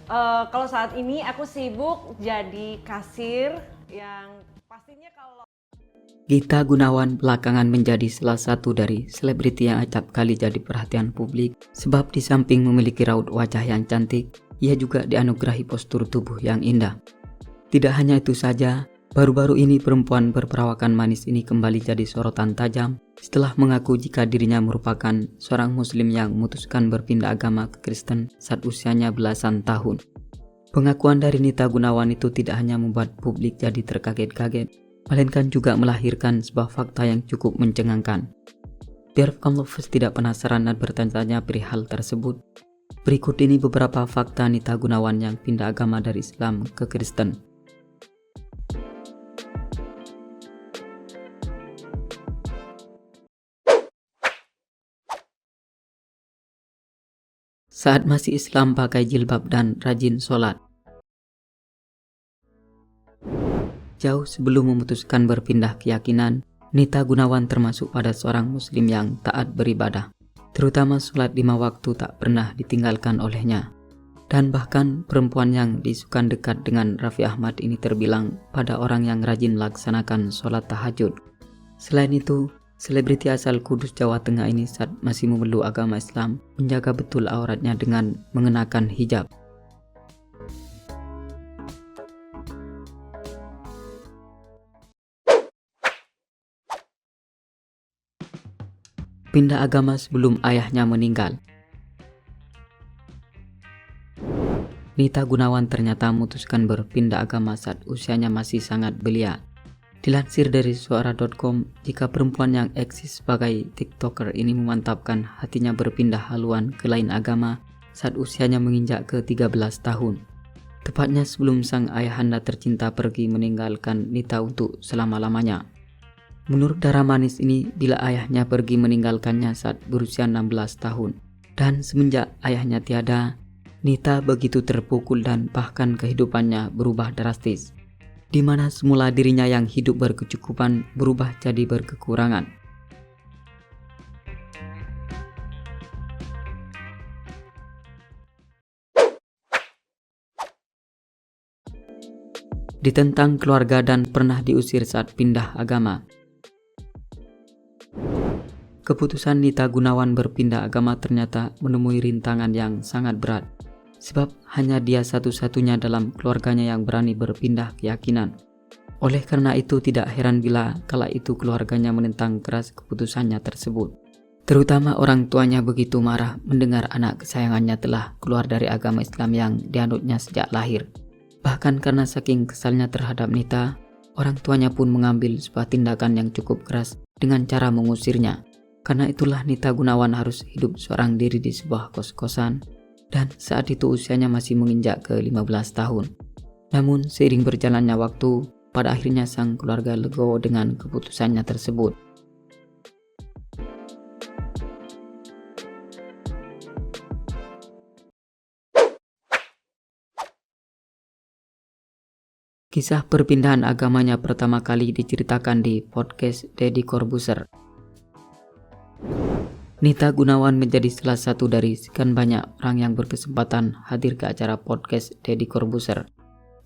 Kalau saat ini aku sibuk jadi kasir yang pastinya kalau Gita Gunawan belakangan menjadi salah satu dari selebriti yang acap kali jadi perhatian publik sebab di samping memiliki raut wajah yang cantik, ia juga dianugerahi postur tubuh yang indah. Tidak hanya itu saja, baru-baru ini perempuan berperawakan manis ini kembali jadi sorotan tajam setelah mengaku jika dirinya merupakan seorang muslim yang memutuskan berpindah agama ke Kristen saat usianya belasan tahun. Pengakuan dari Nita Gunawan itu tidak hanya membuat publik jadi terkaget-kaget, melainkan juga melahirkan sebuah fakta yang cukup mencengangkan. Biar kaum lovers tidak penasaran dan bertanya-tanya perihal tersebut, berikut ini beberapa fakta Nita Gunawan yang pindah agama dari Islam ke Kristen. Saat masih Islam pakai jilbab dan rajin sholat. Jauh sebelum memutuskan berpindah keyakinan, Nita Gunawan termasuk pada seorang muslim yang taat beribadah. Terutama sholat 5 waktu tak pernah ditinggalkan olehnya. Dan bahkan perempuan yang diisukan dekat dengan Raffi Ahmad ini terbilang pada orang yang rajin melaksanakan sholat tahajud. Selain itu, selebriti asal Kudus, Jawa Tengah ini saat masih memeluk agama Islam menjaga betul auratnya dengan mengenakan hijab. Pindah agama sebelum ayahnya meninggal. Nita Gunawan ternyata memutuskan berpindah agama saat usianya masih sangat belia. Dilansir dari suara.com, jika perempuan yang eksis sebagai TikToker ini memantapkan hatinya berpindah haluan ke lain agama saat usianya menginjak ke 13 tahun. Tepatnya sebelum sang ayahanda tercinta pergi meninggalkan Nita untuk selama-lamanya. Menurut darah manis ini, bila ayahnya pergi meninggalkannya saat berusia 16 tahun. Dan semenjak ayahnya tiada, Nita begitu terpukul dan bahkan kehidupannya berubah drastis. Di mana semula dirinya yang hidup berkecukupan berubah jadi berkekurangan. Ditentang keluarga dan pernah diusir saat pindah agama. Keputusan Nita Gunawan berpindah agama ternyata menemui rintangan yang sangat berat. Sebab hanya dia satu-satunya dalam keluarganya yang berani berpindah keyakinan. Oleh karena itu tidak heran bila kala itu keluarganya menentang keras keputusannya tersebut. Terutama orang tuanya begitu marah mendengar anak kesayangannya telah keluar dari agama Islam yang dianutnya sejak lahir. Bahkan karena saking kesalnya terhadap Nita, orang tuanya pun mengambil sebuah tindakan yang cukup keras dengan cara mengusirnya. Karena itulah Nita Gunawan harus hidup seorang diri di sebuah kos-kosan. Dan saat itu usianya masih menginjak ke 15 tahun. Namun seiring berjalannya waktu, pada akhirnya sang keluarga legowo dengan keputusannya tersebut. Kisah perpindahan agamanya pertama kali diceritakan di podcast Deddy Corbuzier. Nita Gunawan menjadi salah satu dari sekian banyak orang yang berkesempatan hadir ke acara podcast Deddy Corbuzier.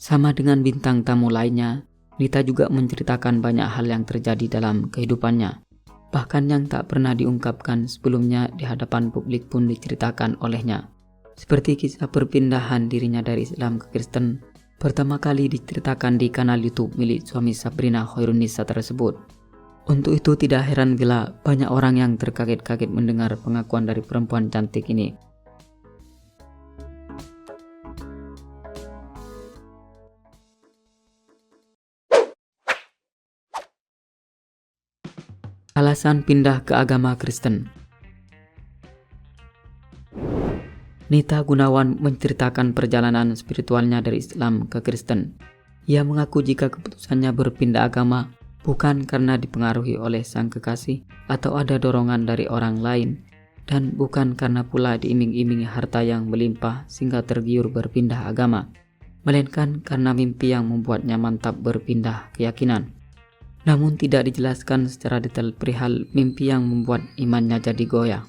Sama dengan bintang tamu lainnya, Nita juga menceritakan banyak hal yang terjadi dalam kehidupannya. Bahkan yang tak pernah diungkapkan sebelumnya di hadapan publik pun diceritakan olehnya. Seperti kisah perpindahan dirinya dari Islam ke Kristen, pertama kali diceritakan di kanal YouTube milik suami Sabrina Khairunisa tersebut. Untuk itu tidak heran bila banyak orang yang terkaget-kaget mendengar pengakuan dari perempuan cantik ini. Alasan pindah ke agama Kristen. Nita Gunawan menceritakan perjalanan spiritualnya dari Islam ke Kristen. Ia mengaku jika keputusannya berpindah agama bukan karena dipengaruhi oleh sang kekasih atau ada dorongan dari orang lain, dan bukan karena pula diiming-imingi harta yang melimpah sehingga tergiur berpindah agama, melainkan karena mimpi yang membuatnya mantap berpindah keyakinan. Namun tidak dijelaskan secara detail perihal mimpi yang membuat imannya jadi goyah.